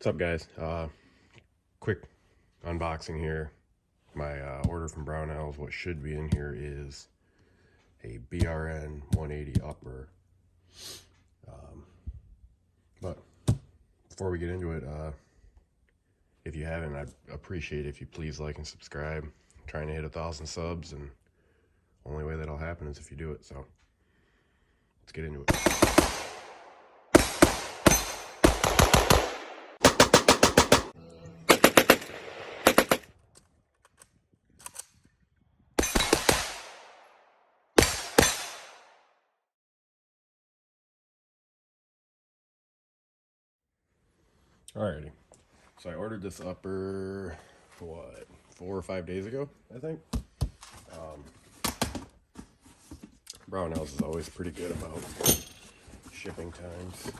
What's up, guys? Quick unboxing here. My order from Brownells. What should be in here is a BRN 180 upper. But before we get into it, if you haven't, I'd appreciate it if you please like and subscribe. I'm trying to hit 1,000 subs, and only way that'll happen is if you do it. So let's get into it. Alrighty, so I ordered this upper, what, 4 or 5 days ago, I think. Brownells is always pretty good about shipping times.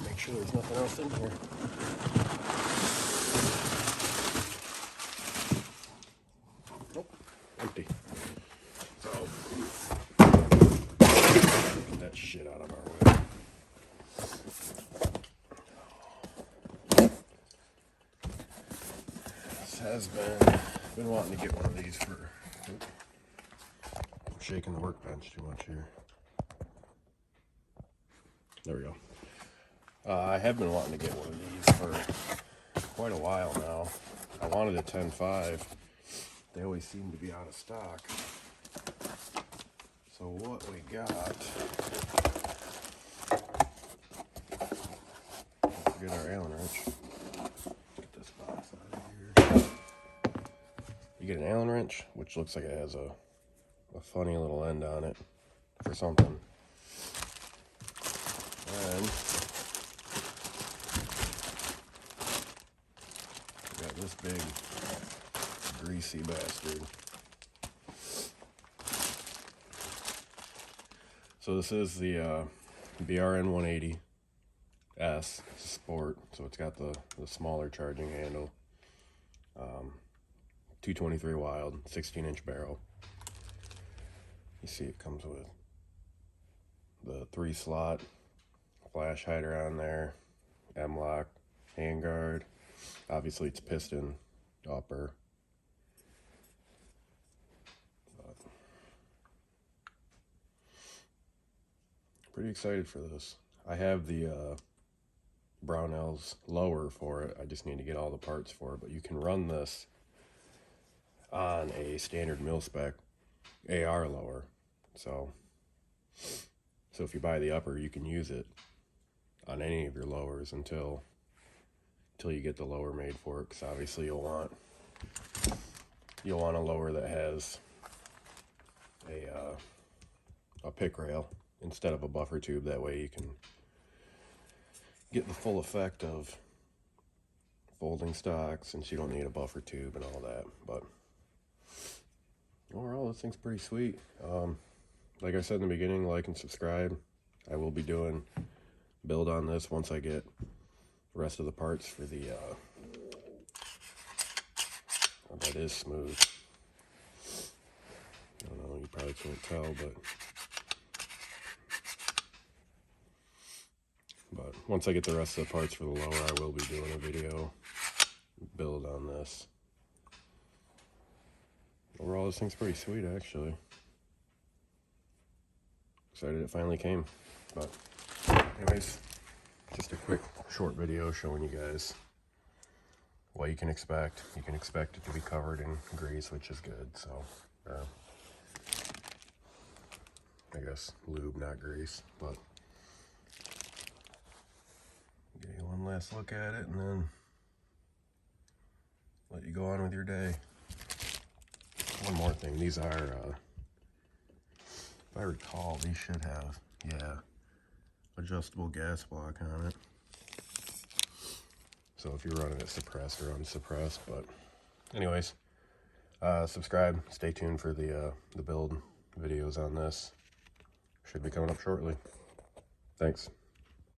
Make sure there's nothing else in here. Nope, empty. So, get that shit out of our way. This has been wanting to get one of these for. I'm shaking the workbench too much here. There we go. I have been wanting to get one of these for quite a while now. I wanted a 10.5. They always seem to be out of stock. So what we got, don't forget our Allen wrench. Get this box out of here. You get an Allen wrench, which looks like it has a funny little end on it for something. And we got this big greasy bastard. So this is the BRN 180 S Sport. So it's got the smaller charging handle. 223 Wild, 16-inch barrel. You see it comes with the 3-slot flash hider on there, M-lock, handguard. Obviously it's piston upper. Pretty excited for this. I have the Brownells lower for it. I just need to get all the parts for it, but you can run this on a standard mil-spec AR lower. So if you buy the upper, you can use it on any of your lowers until you get the lower made for it, because obviously you'll want a lower that has a pick rail instead of a buffer tube. That way you can get the full effect of folding stock, since you don't need a buffer tube and all that. But overall, this thing's pretty sweet. Like I said in the beginning, like and subscribe. I will be doing build on this once I get the rest of the parts for the oh, that is smooth. I don't know, you probably can't tell, but once I get the rest of the parts for the lower, I will be doing a video build on this. Overall, this thing's pretty sweet, actually. Excited it finally came. But anyways, just a quick short video showing you guys what you can expect. You can expect it to be covered in grease, which is good. So I guess lube, not grease. But give you one last look at it and then let you go on with your day. One more thing, these are if I recall, these should have, yeah, adjustable gas block on it. So if you're running it suppressed or unsuppressed. But anyways, Subscribe. Stay tuned for the build videos on this. Should be coming up shortly. Thanks.